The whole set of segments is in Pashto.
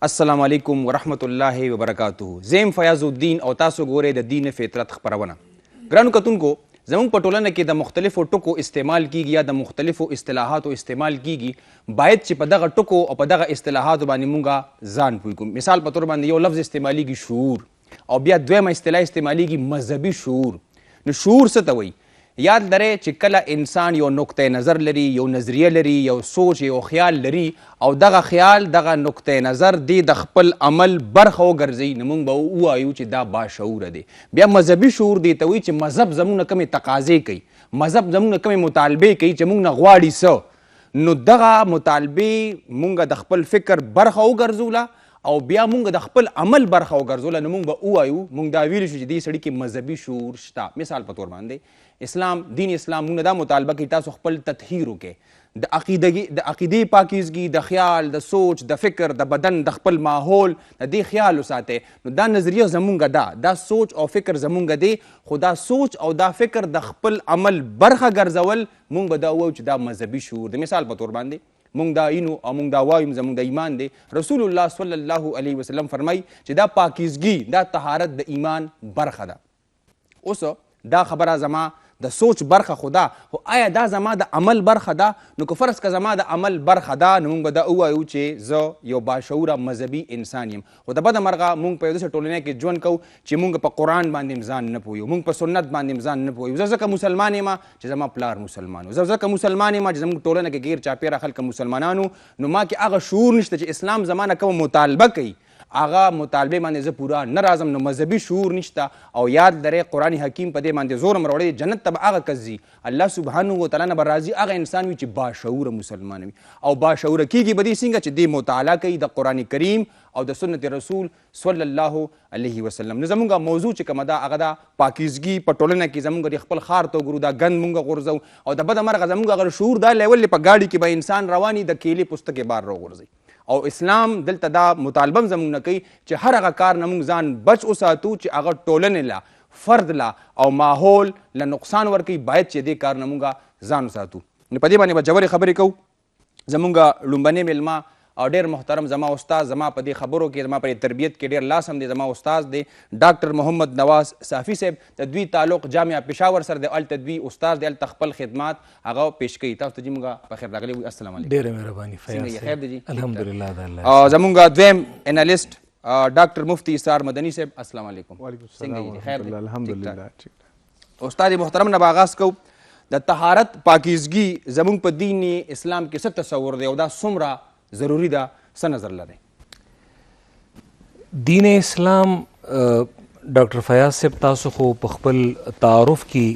السلام علیکم ورحمت الله وبرکاتہ. زیم فیاض الدین او تاسو ګورئ د دین فطرت خپرونه. ګرانو کتونکو، زموږ په ټولنه کې د مختلفو ټکو استعمال کیږي یا د مختلفو اصطلاحاتو استعمال کیږي. باید چې په دغه ټکو او په دغه اصطلاحاتو باندې مونږه ځان پوه کړو. مثال په تور باندې یو لفظ استعمالیږي شعور، او بیا دویمه اصطلاح استعمالیږي مذهبي شعور. نو شعور څه ته وایي؟ یاد لرئ چې کله انسان یو نقطه نظر لري، یو نظریه لري، یو سوچ، یو خیال لري، او دغه خیال دغه نقطه نظر دی د خپل عمل برخه وګرځي، نو موږ به ووایو چې دا باشعوره دی. بیا مذهبي شعور دی ته وایي چې مذهب زموږ نه کومې تقاضې کوي، مذهب زموږ نه کومې مطالبې کوي چې موږ نه غواړي څه، نو دغه مطالبې موږ د خپل فکر برخه وګرځوله او بیا موږ د خپل عمل برخه وګرځوله، نو موږ به ووایو، موږ دا ویلی شو چې دې سړي کې مذهبي شعور شته. مثال په طور باندې اسلام، دین اسلام موږ دا مطالبه کوي تاسو خپل تطهیر وکړئ، د عقیدې پاکیزګي، د خیال، د سوچ، د فکر، د بدن، د خپل ماحول د دې خیال وساتئ. نو دا نظریه زمونږ دا سوچ او فکر زمونږ دی، خو دا سوچ او دا فکر د خپل عمل برخه ګرځول موږ به دا ووایو چې دا مذهبي شعور دی. مثال په طور باندې موږ دا اینو او موږ دا وایو زموږ د ایمان دی. رسول الله صلی الله علیه وسلم فرمایي چې دا پاکیزګي، دا طهارت د ایمان برخه ده. اوس دا خبره زما د سوچ برخه خو ده، خو آیا دا زما د عمل برخه ده؟ نو که فرض که زما د عمل برخه ده، نو موږ به دا ووایو چې زه یو باشعوره مذهبي انسان یم. خو د بده مرغه موږ په یو داسې ټولنه کې ژوند کوو چې موږ په قرآن باندې ځان نه پوهیو، موږ په سنت باندې ځان نه پوهیو. زه ځکه مسلمان یم چې زما پلار مسلمان و، زه ځکه مسلمان یم چې زموږ ټولنه کې غیر چاپېره خلک مسلمانانو، نو ما کې هغه شعور نشته چې اسلام زما نه کومه مطالبه کوي، هغه مطالبه باندې زه پوره نه راځم، نو مذهبي شعور نشته. او یاد لرئ قرآن حکیم په دې باندې زور مروړی، جنت ته به هغه کس ځي، الله سبحانه وتعالی نه به راضي هغه انسان وي چې باشعوره مسلمان وي. او باشعوره کیږي به دې څنګه چې دې مطالعه کوي د قرآن کریم او د سنت رسول صلی الله علیه وسلم. نو زمونږ موضوع چې کومه ده هغه ده پاکیزګي. په ټولنه کې زمونږ د خپل ښار ته وګورو، دا ګند مونږ غورځو، او د بده مرغه زمونږ هغه شعور دا لیول په ګاډي کې به انسان رواني د کیلې پوستکې بار راغورځي. او اسلام دلته دا مطالبه هم زموږ نه کوي چې هر هغه کار نه موږ ځان بچ وساتو چې هغه ټولنې له، فرد له او ماحول له نقصان ورکوي. باید چې دې کار نه موږ ځان وساتو. نو په دې باندې به ژورې خبرې کوو. زموږ لومبنی میلمه او ډېر محترم زما استاد، زما په دې خبرو کې، زما په تربیت کې ډېر لاس هم دی، زما استاد دی ډاکټر محمد نواز صافي صاحب. د دوی تعلق جامعه پېښور سره دی، هلته دوی استاد دی، هلته خپل خدمات هغه پیش کوي. تاسو ته جی موږ په خیر راغلي وي. السلام علیکم. ډېره مهرباني فیاض صاحب. خیر دی جی؟ الحمدلله د الله. زموږ دویم انالیست ډاکټر مفتی اسرار مدني صاحب، السلام علیکم. وعلیکم السلام ورحمۃ اللہ. الحمدلله. استاد محترم نه به آغاز کوو. د طهارت پاکیزګي زموږ په دین اسلام کې څه تصور دی او دا څومره ضروري ده؟ څه نظر لرئ؟ دین اسلام ډاکټر فیاض صاحب تاسو خو په خپل تعارف کې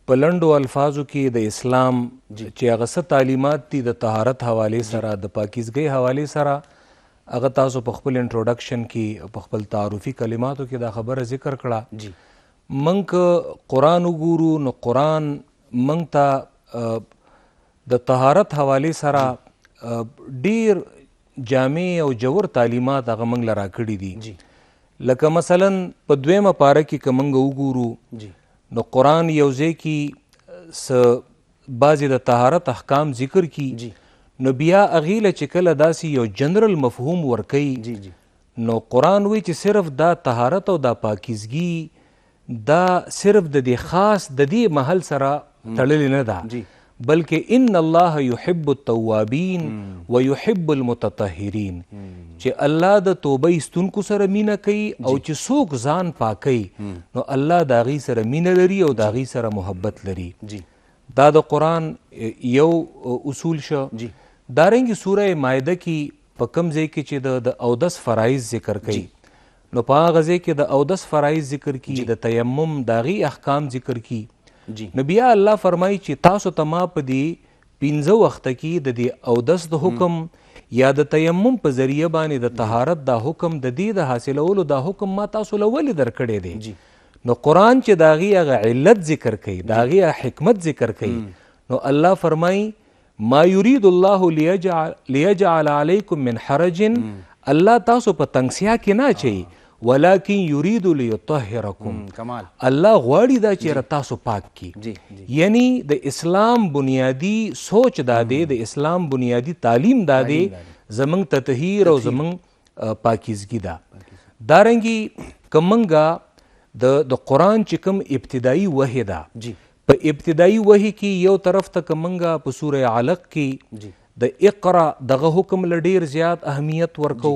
په لنډو الفاظو کې د اسلام چې هغه څه تعلیمات دي د طهارت حوالې سره، د پاکیزګۍ حوالې سره، هغه تاسو په خپل انټروډکشن کې په خپل تعارفي کلماتو کې دا خبره ذکر کړه. موږ که قرآن وګورو نو قرآن موږ ته د طهارت حوالې سره ډیر جامع او جوور تعلیمات هغه موږ له راکړي دي. لکه مثلا په دویمه پاره کې که موږ وګورو نو قرآن یو ځای کې بعضې د طهارت احکام ذکر کی، نو بیا هغې له چې کله داسې یو جنرل مفهوم ورکوي، نو قرآن وایي چې صرف دا طهارت او دا پاکیزګي دا صرف د دې خاص د دې محل سره تړلې نه ده، بلکې ان الله یحب التوابین و یحب المتطهرین، چې الله د توبه ایستونکو سره مینه کوي او چې څوک ځان پاکوي نو الله د هغې سره مینه لري او د هغې سره محبت لري. دا د قرآن یو اصول شو. دارنګې سوره مائده کې په کوم ځای کې چې د اودس فرایض ذکر کوي، نو په هغه ځای کې د اودس فرایض ذکر کی، د تیمم د هغې احکام ذکر کی. نو بیا الله فرمایي چې تاسو ته ما په دې 15 وخته کې د دې اودس د حکم یا د تیمم په ذریعه باندې د طهارت دا حکم د دې د حاصلولو دا حکم ما تاسو له ولې درکړی دی. نو قرآن چې د هغې هغه علت ذکر کوي، د هغې حکمت ذکر کوي، نو الله فرمایي ما یرید الله لیجعل علیکم من حرج، الله تاسو په تنګسیا کې نه اچوي، ولکن یرید لیطهرکم کمال الله غواړي دا چې تاسو پاک کی. یعنی د اسلام بنیادی سوچ دا دی، د اسلام بنیادی تعلیم دا دی زمونږ تطهیر او زمونږ پاکیزګي ده. دارنګي کمنګه د قرآن چې کوم ابتدایي وحی ده، په ابتدایي وحی کې یو طرف ته کمنګه په سوره علق کې د اقرا دغه حکم له ډیر زیات اهمیت ورکو.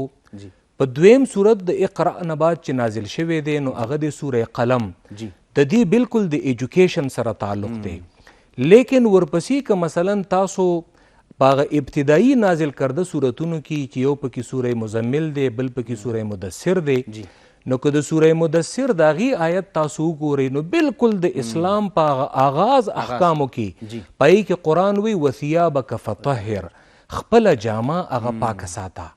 په دویم صورت د اقرا نه بعد چې نازل شوی دی نو هغه د سوره قلم د دې بالکل د ایجوکیشن سره تعلق دی. لیکن ورپسې که مثلا تاسو په ابتدایي نازل کرده صورتونو کې چې یو پکې سوره مزمل دی، بل پکې سوره مدثر دی، نو که د سوره مدثر د هغې آیت تاسو وګورئ نو بالکل د اسلام په آغاز احکامو کې پای کې قرآن وی وثیابک فطهر، خپله جامه هغه پاکه ساته.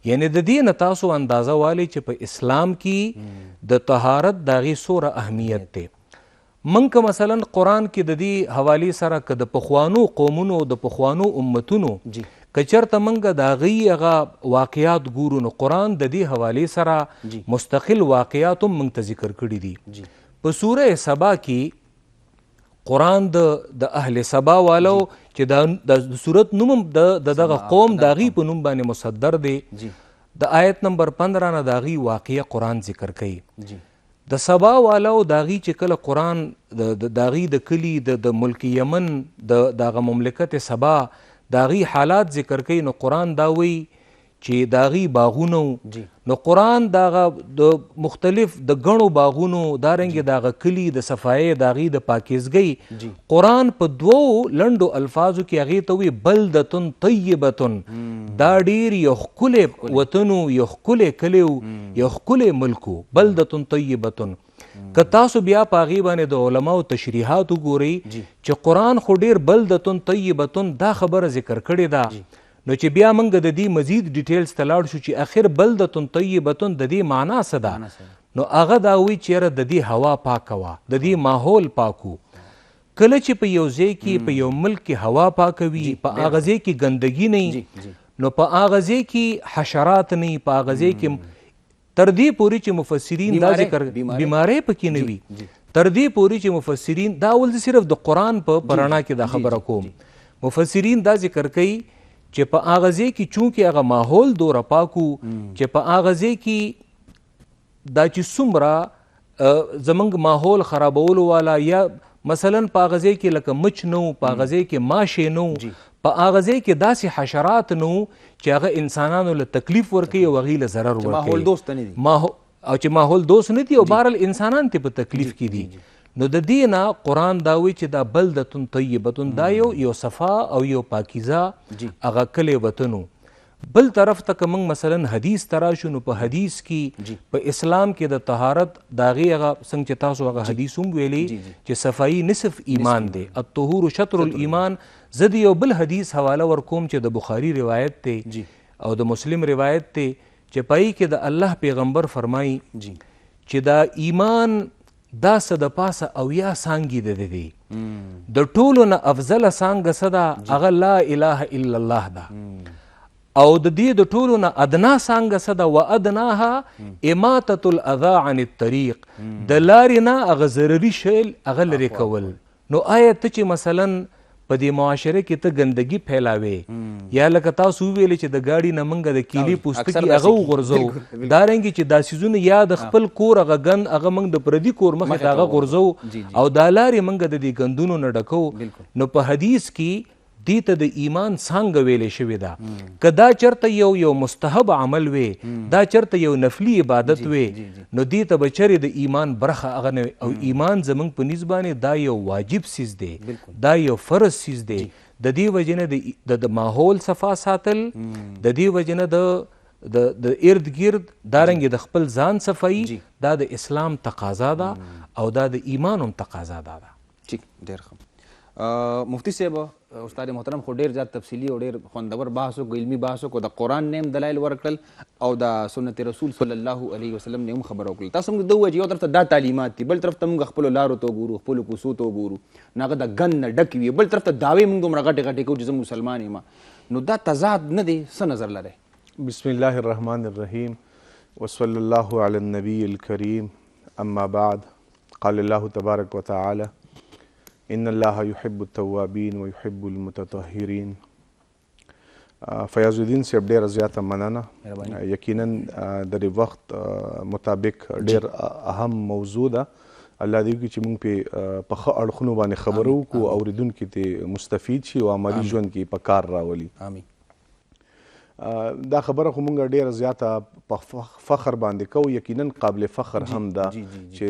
یعنی د دې نه تاسو اندازه والی چې په اسلام کې د طهارت د هغې څومره اهمیت دی. موږ که مثلا قرآن کې د دې حوالې سره که د پخوانو قومونو د پخوانو امتونو که چېرته موږ د هغوی هغه واقعات ګورو نو قرآن د دې حوالې سره مستقل واقعات هم موږ ته ذکر کړي دي. په سوره سبا کې قرآن د اهل سبا والو چې د صورت نوم د دغه قوم د هغوی په نوم باندې مصدر دی، د آیت نمبر 15 نه د هغوی واقعه قرآن ذکر کوي. د سبا والو د هغوی چې کله قرآن د هغوی د کلي د ملک یمن د هغه مملکت سبا د هغوی حالات ذکر کوي نو قرآن دا وایي چې د هغوی باغونه نو قرآن د مختلف د ګڼو باغونو دارنګې د هغه کلي د صفایۍ د هغوی د پاکیزګۍ قرآن په دوو لنډو الفاظو کې هغې ته وایي بلدتن طیبتن، دا ډېر یو ښکلی وطن و، یو ښکلی کلی و، یو ښکلی ملک و، بلدتن طیبتن. که تاسو بیا په هغې باندې د علماو تشریحات وګورئ چې قرآن خو ډېر بلدتن طیبتن دا خبره ذکر کړې ده، نو چې بیا موږ د دې مزید ډیټیلز ته لاړ شو چې اخر بلدتن طیبتن د دې معنا څه ده، نو هغه دا وایي چې یاره د دې هوا پاکه وه، د دې ماحول پاک و. کله چې په یو ځای کې په یو ملک کې هوا پاکه وي، په هغه ځای کې ګندګي نه، نو په هغه ځای کې حشرات نه، په هغه ځای کې تر دې پورې چې مفسرین دا ذکر بیماری پکې نه وي، تر دې پورې چې مفسرین دا اول صرف د قرآن په رڼا کې دا خبره کوم، مفسرین دا ذکر کوي چې په هغه ځای کې چونکې هغه ماحول دوره پاکو چې په هغه ځای کې دا چې څومره زمونږ ماحول خرابولو والا یا مثلا په هغه ځای کې لکه مچ نه و، په هغه ځای کې ماشې نه و، په هغه ځای کې داسې حشرات نه و چې هغه انسانانو له تکلیف ورکوي او هغوی له ضرر ورکوي، او چې ماحول دوست نه دي او بهرحال انسانان ته په تکلیف کې دي. نو د دې نه قرآن دا وایي چې دا بلدتن طیبتن دا یو صفا او یو پاکیزه هغه کلی وطن و. بل طرف ته که موږ مثلا حدیث ته راشو نو په حدیث کې په اسلام کې د طهارت د هغې هغه څنګه چې تاسو هغه حدیث هم ویلی چې صفایي نصف ایمان دی، الطهور شطر الایمان. زه د یو بل حدیث حواله ورکوم چې د بخاري روایت دی او د مسلم روایت دی چې پای کې د الله پیغمبر فرمایي چې دا ایمان دا څه د پاسه اویا څانګې د دی، د ټولو نه افضله څانګه څه ده هغه لا اله الا الله ده، او د دې د ټولو نه ادنا څانګه څه ده وادناها اماطة الاذى عن الطریق، د لارې نه هغه ضرري شی هغه لرې کول. نو آیا ته چې مثلا په دې معاشره کې ته ګندګي پھیلاوې یا لکه تاسو وویلې چې د ګاډي نه موږ د کیلي پوستکي هغه وغورځوو، دارنګې چې دا څیزونه یا د خپل کور هغه ګند هغه موږ د پردي کور مخې ته هغه غورځوو او دا لارې موږ د دې ګندونو نه ډکوو. نو په حدیث کې دې ته د ایمان څانګه ویلې شوې ده. که دا چېرته یو مستحب عمل وی، دا چېرته یو نفلي عبادت وی، نو دې ته به چرې د ایمان برخه هغه نه وي. او ایمان زموږ په نسبت باندې دا یو واجب څیز دی، دا یو فرض څیز دی. د دې وجې نه د ماحول صفا ساتل، د دې وجې نه د ارد گرد دارنګې د خپل ځان صفایي دا د اسلام تقاضا ده او دا د ایمان هم تقاضا ده. ٹھیک، ډېر ښه. مفتی صاحب، استاد محترم خو ډېر زیات تفصیلي او ډېر خوندور بحث وکړو، علمي بحث وکړو، د قرآن نه هم دلایل ورکړل او د سنت رسول صلی الله علیه وسلم نه هم خبره وکړل. تاسو موږ ته ووایئ چې یو طرف ته دا تعلیمات دي، بل طرف ته موږ خپلو لارو ته وګورو، خپلو کوڅو ته وګورو، نو هغه د ګند نه ډکې وي، بل طرف ته دعوې موږ دومره غټې غټې کوو چې زه مسلمان یم. نو دا تضاد نه دی؟ څه نظر لرئ؟ بسم الله الرحمن الرحیم. وصلی اللہ علی النبی الکریم اما بعد قال اللہ تبارک و تعالی ان اللہ یحب التوابین و یحب المتطہرین. فیاض الدین صاحب ډېره زیاته مننه. یقینا د دې وخت مطابق ډېر اهم موضوع ده. الله دې وکړي چې موږ په ښه اړخونو باندې خبرې وکړو، اورېدونکي ترې مستفید شي او عملي ژوند کې په کار راولي. آمین. دا خبره خو مونږ ډېره زیاته په فخر باندې کوو. یقینا قابل فخر هم ده چې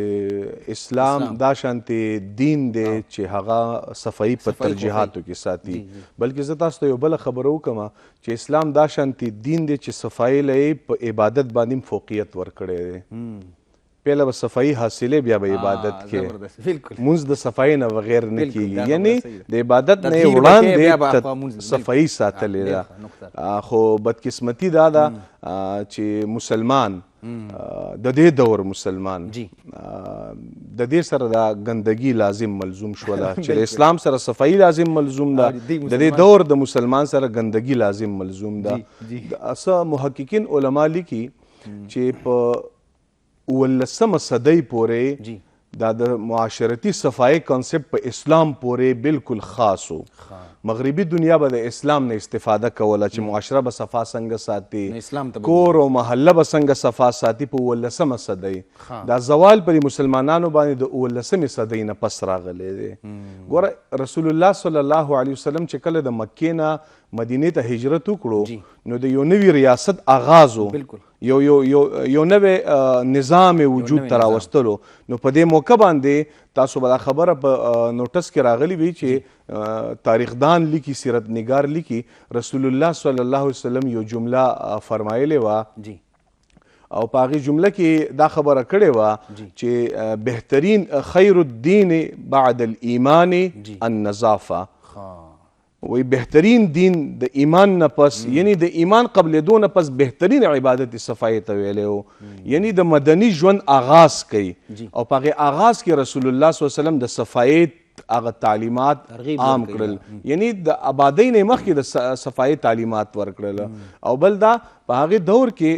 اسلام دا شانتې دین دی چې هغه صفایي په ترجیحاتو کې ساتي. بلکې زه تاسو ته یو بله خبره وکړم چې اسلام دا شانتې دین دی چې صفایي له یې په عبادت باندې هم فوقیت ورکړی دی. پهله به صفایي حاصلې بیا به عبادت کې مونځ د صفایي نه بغیر نه کېږي، یعنی د عبادت نه یې وړاندې صفایي ساتلې ده. خو بدقسمتي دا ده چې مسلمان د دې دور مسلمان د دې سره دا ګندګي لازم ملزوم شوله چې د اسلام سره صفایي لازم ملزوم ده، د دې دور د مسلمان سره ګندګي لازم ملزوم ده. څه محققین علما لیکي چې په 19 صدۍ پورې دا د معاشرتي صفایي کنسپټ په اسلام پورې بالکل خاص و. مغربي دنیا به د اسلام نه استفاده کوله چې معاشره به صفا څنګه ساتي، کور او محله به څنګه صفا ساتي. په 19 صدۍ دا زوال پر مسلمانانو باندې د 19 صدۍ نه پس راغلی دی. ګوره رسول الله صلی الله علیه وسلم چې کله د مکې نه مدینې ته هجرت وکړو نو د یو نوي ریاست آغاز و، یو نوی نظام وجود ته راوستلو. نو په دې موقع باندې تاسو به دا خبره په نوټس کې راغلی وي چې تاریخدان لیکي، سیرت نگار لیکي، رسول الله صلی الله علیه وسلم یو جمله فرمایلې وه او په هغې جمله کې دا خبره کړې وه چې بهترین خیر الدین بعد الایمان النظافه. وی بهترین دین د ایمان نه پس، یعنی د ایمان قبلېدو نه پس بهترین عبادت صفایي ته ویلی و. یعنی د مدني ژوند آغاز کوي او په هغې آغاز کې رسول الله صلی الله علیه وسلم د صفایي هغه تعلیمات عام کړل، یعنی د آبادۍ نه مخکې د صفایي تعلیمات ورکړل. او بل دا په هغې دور کې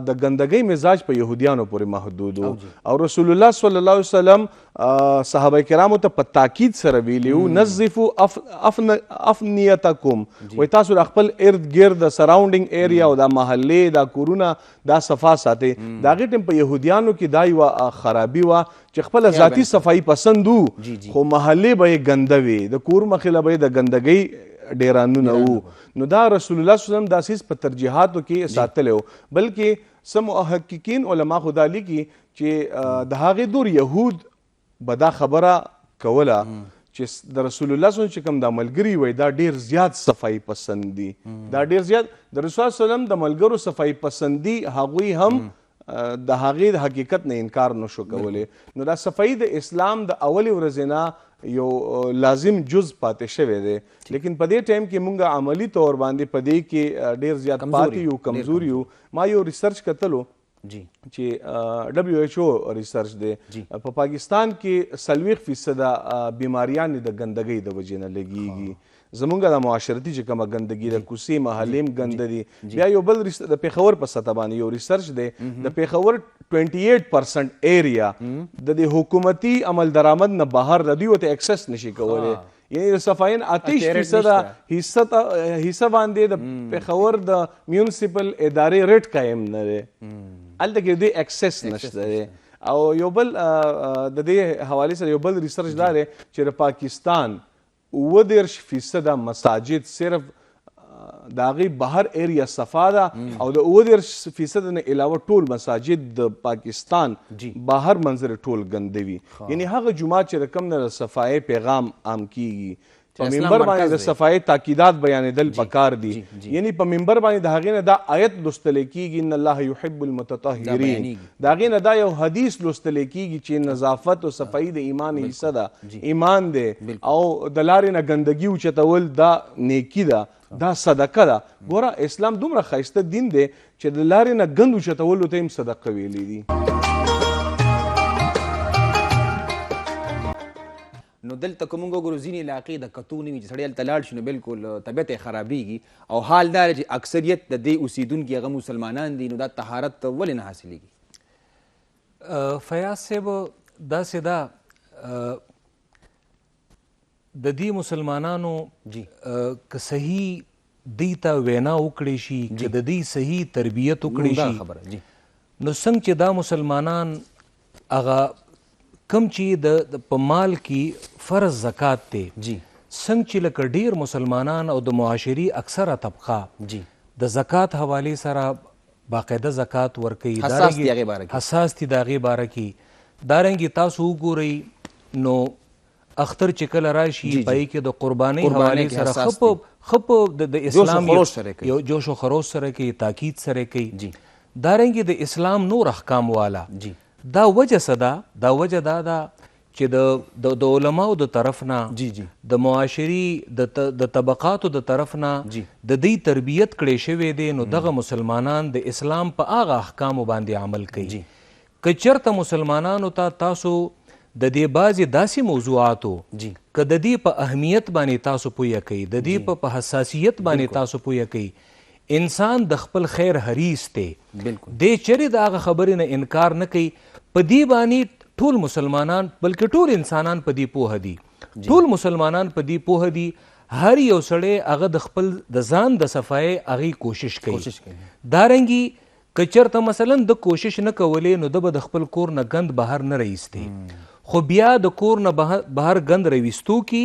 د ګندګۍ مزاج په یهودیانو پورې محدود و او رسول الله صلی الله علیه وسلم صحابه کرامو ته په تاکید سره ویلي و نظفوا افنیتکم، وایي تاسو د خپل ارد ګرد د سراونډینګ ایریا او دا محلې دا کورونه دا صفا ساتئ. د هغې ټیم په یهودیانو کې دا یوه خرابي وه چې خپله ذاتي صفایي پسند وو خو محلې به یې ګنده وې، د کور مخې له به یې د ګندګۍ ډیرانونه وو. نو دا رسول الله صلی الله علیه وسلم دا سیز په ترجیحاتو کې ساتلی و. بلکې څه محققین علما خو دا لیکي چې د هغې دور یهود به دا خبره کوله چې د رسول الله صلی الله علیه وسلم چې کوم دا ملګري وی دا ډیر زیات صفایي پسند دي، دا ډیر زیات د رسول الله صلی الله علیه وسلم د ملګرو صفایي پسندي هغوی هم د هغې د حقیقت نه انکار نشو کولی. نو دا صفایي د اسلام د اولې ورځې نه یو لازم جز پاتې شوی دی. لیکن په دې ټایم کې مونږ عملی طور باندې په دې کې ډیر زیات پاتې یو، کمزور یو. ما یو ریسرچ کتلو چې WHO ریسرچ دی، په پاکستان کې 40% بیماریان د ګندګۍ د وجې نه لګیږي. زمونږ د معاشرتي چې کومه ګندګي د کوڅې محلې هم ګنده دي. بیا یو بل د پېښور په سطح باندې یو ریسرچ دی، د پېښور 28% ایریا د دې حکومتي عمل درآمد نه بهر د دوی ورته اکسس نشي کولی. یعنی د صفاین 28% حصه باندې د پېښور د میونسپل ادارې ریټ قایم نه دی، هلته کې دوی اکسس نشته دی. او یو بل د دې حوالې سره یو بل ریسرچ دا دی چې د پاکستان 29% مساجد صرف د هغې بهر ایریا صفا ده او د 29% نه علاوه ټول مساجد د پاکستان بهر منظر ټول ګنده وي. یعنی هغه جومات چې د کوم نه د صفایي پیغام عام کیږي په منبر باندې د صفایي تاکیدات بیانېدل پکار دي. یعنی په منبر باندې د هغې نه دا آیت لوستلی کیږي ان الله یحب المتطهرین، د هغې نه دا یو حدیث لوستلی کیږي چې نظافت او صفایي د ایمان حصه ده، ایمان دی. او د لارې نه ګندګي اوچتول دا نیکي ده، دا صدقه ده. ګوره اسلام دومره ښایسته دین دی چې د لارې نه ګند اوچتولو ته هم صدقه ویلي دي. نو دلته که موږ وګورو ځینې علاقې د کتو نه وي چې سړی هلته لاړ شي نو بالکل طبیعت یې خرابېږي او حال دا دی چې اکثریت د دې اوسېدونکي هغه مسلمانان دي نو دا طهارت ولې نه حاصلېږي؟ فیاض صاحب داسې ده د دې مسلمانانو که صحیح دی ته وینا وکړی شي که د دې صحیح تربیت وکړی شي نو څنګه چې دا مسلمانان هغه کم چې د په مال کې فرض زکات دی څنګه چې لکه ډیر مسلمانان او د معاشري اکثره طبقه د زکات حوالې سره باقاعده زکات ورکوي حساس دي د هغې باره کې دارنګې تاسو وګورئ نو اختر چې کله راشي پای کې د قربانۍ حوالې سره ښه د اسلام یو جوش و خروش سره کوي تاکید سره کوي دارنګې د اسلام نور احکام والا دا وجه څه ده دا وجه دا ده چې د علماو د طرف نه د معاشري د طبقاتو د طرف نه د دې تربیت کړی شوی دی نو دغه مسلمانان د اسلام په هغه احکامو باندې عمل کوي که چېرته مسلمانانو ته تاسو د دې بعضې داسې موضوعاتو که د دې په اهمیت باندې تاسو پوهه کوي د دې په حساسیت باندې تاسو پوهه کوي انسان د خپل خیر حریص دی دی چیرې د هغه خبرې نه انکار نه کوي په دې باندې ټول مسلمانان بلکې ټول انسانان په دې پوهه دي ټول مسلمانان په دې پوهه دي هر یو سړی هغه د خپل د ځان د صفایۍ هغې کوشش کوي دارنګې که چېرته مثلا د کوشش نه کولې نو ده به د خپل کور نه ګند بهر نه رایستې خو بیا د کور نه بهر ګند راویستو کی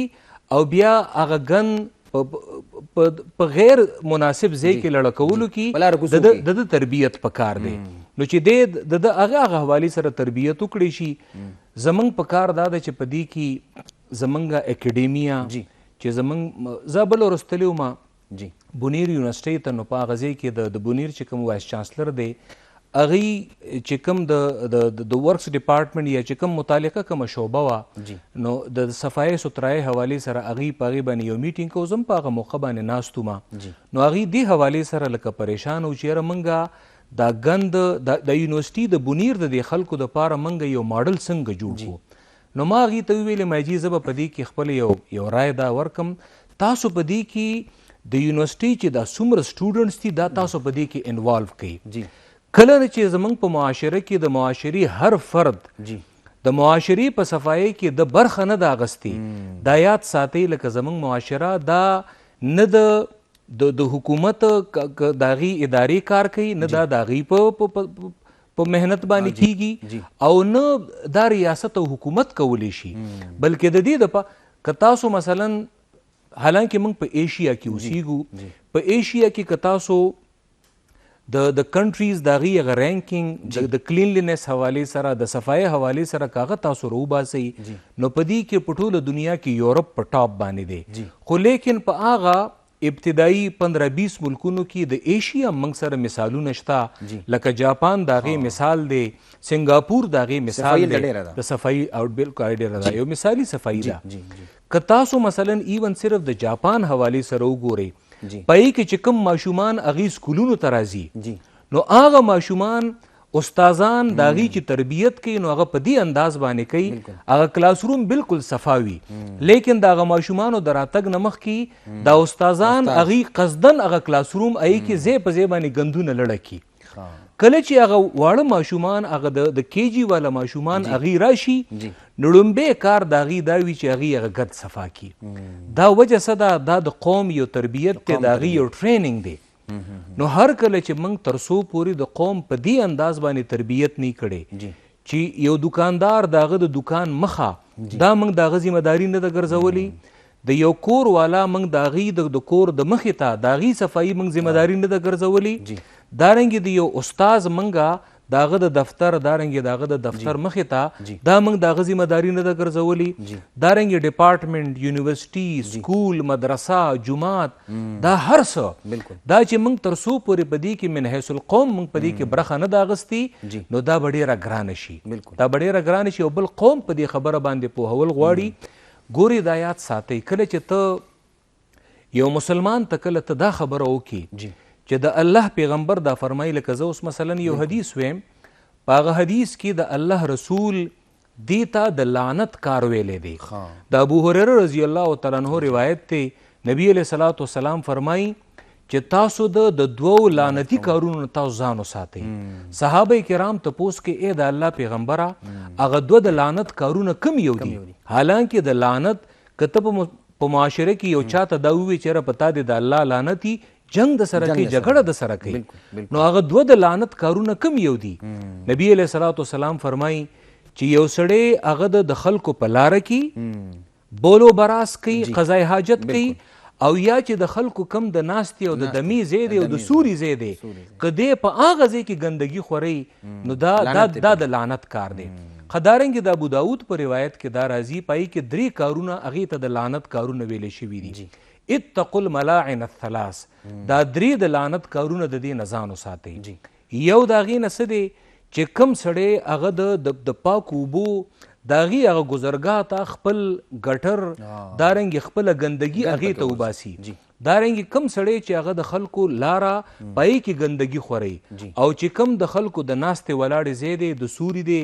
او بیا هغه ګند په غیر مناسب ځای کې لړه کولو کې د تربیت پکار دی نو چې د هغه حوالې سره تربیت وکړی شي زمونږ پکار دا ده چې په دې کې زمونږ اکیډیمیا چې زمونږ زه بل ورستلی وم بونیر یونیورسټۍ ته نو په هغه ځای کې د بونیر چې کوم وایس چانسلر دی هغې چې کوم د ورکس ډپارټمنټ یا چې کوم متعلقه کومه شعبه وه نو د صفایي سوترایۍ حوالې سره هغې په هغې باندې یو میټینګ کوو زه هم په هغه موقع باندې ناست وم نو هغې دې حوالې سره لکه پریشان و چې یاره موږ دا ګند د یونیورسټي د بونیر د دې خلکو دپاره موږ یو ماډل څنګه جوړ کړو نو ما هغې ته وویلې ماجي زه به په دې کې خپل یو رای دا ورکم تاسو په دې کې د یونیورسټي چې دا څومره سټوډنټس دي دا تاسو په دې کې انوالو کړئ کله چې زمونږ په معاشره کې د معاشري هر فرد د معاشري په صفایۍ کې د برخه نه ده اخیستې دا یاد ساتئ لکه زمونږ معاشره دا نه د حکومت د هغې ادارې کار کوي نه دا د هغې په مهنت باندې کیږي او نه دا ریاست او حکومت کولی شي بلکې د دې دپاره که تاسو مثلا حالانکه موږ په ایشیا کې اوسیږو په ایشیا کې که تاسو د کنټریز د هغې هغه رینکینګ د کلینلینس حوالې سره د صفایۍ حوالې سره که هغه تاسو راوباسئ نو په دې کې په ټوله دنیا کې یورپ په ټاپ باندې دی خو لیکن په هغه ابتدایي 15-20 ملکونو کې د ایشیا موږ سره مثالونه شته لکه جاپان د هغې مثال دی سنګاپور د هغې مثال دی د صفایي بالکل ډېره ده یو مثالي صفایي ده که تاسو مثلا ایون صرف د جاپان حوالې سره وګورئ پای کې چې کوم ماشومان هغې سکولونو ته راځي نو هغه ماشومان استادان د هغې چې تربیت کوي نو هغه په دې انداز باندې کوي هغه کلاس روم بالکل صفا وي لیکن د هغه ماشومانو د راتګ نه مخکې دا استادان هغې قصدن هغه کلاس روم هغې کې ځای په ځای باندې ګندونه لړه کي کله چې هغه واړه ماشومان هغه د کیجی والا ماشومان هغې راشي نو لومبی کار د هغې دا وي چې هغې هغه ګرد صفا کي دا وجه څه ده دا د قوم یو تربیت دی د هغې یو ټریننګ دی نو هر کله چې موږ تر څو پورې د قوم په دې انداز باندې تربیت نه کړی چې یو دکاندار د هغه د دکان مخه دا موږ د هغه ذمهداري نه ده ګرځولې د یو کور والا موږ د هغې د کور د مخې ته د هغې صفایي موږ ذمهداري نه ده ګرځولې دارنګې د یو استاز موږ د هغه د دفتر دارنګې د هغه د دفتر مخې ته دا موږ د هغه ذمهداري نه ده ګرځولې دارنګې ډپارټمنټ یونیورسټي سکول مدرسه جومات دا هر څه دا چې موږ تر څو پورې په دې کې من حیث القوم موږ په دې کې برخه نه ده اخیستې نو دا به ډېره ګرانه شي دا به ډېره ګرانه شي او بل قوم په دې خبره باندې پوهول غواړي ګورې دا یاد ساتئ کله چې ته یو مسلمان ته کله ته دا خبره وکړي چې د الله پیغمبر دا فرمایي لکه زه اوس مثلا یو حدیث ویم په هغه حدیث کې د الله رسول دې ته د لعنت کار ویلی دی. د ابو هریره رضی الله تعالی عنہ روایت دی، نبی علیه الصلاۃ والسلام فرمایي چې تاسو د دوو لعنتي کارونو تاسو ځان وساتئ. صحابه کرام تپوس کې ای د الله پیغمبره هغه دوه د لعنت کارونه کم یو دي؟ حالانکه د لعنت که ته په معاشره کې یو چاته دا ووایي چې یاره په تا د الله لعنت وي، جنگ د سره کوي، جګړه د سره کوي، نو هغه دوه د لعنت کارونه کم یو دي؟ نبی علیه الصلاۃ والسلام فرمایي چې یو سړی هغه د خلکو په لاره کې بولو براس کوي، قضای حاجت کوي، او یا چې د خلکو کم د ناستې او د دمې ځای دی او د سوري ځای دی، که دی په هغه ځای کې ګندګي خورئ نو دا د لعنت کار دی. خدارنګ د ابو داود په روایت کې دا راځي، پای کې 3 کارونه هغې ته د لعنت کارونه ویلې شوي دي. اتقوا الملاعن الثلاث، دا 3 د لعنت کارونه د دې نه ځان وساتئ. یو د هغې نه څه دی چې کم سړی هغه د پاکو اوبو د هغې هغه ګذرګاه ته خپل ګټر دارنګې خپله ګندګي هغې ته وباسي. دارنګې کم سړی چې هغه د خلکو لاره پای کې ګندګي خورئ، او چې کم د خلکو د ناستې ولاړې ځای دی، د سوري دی،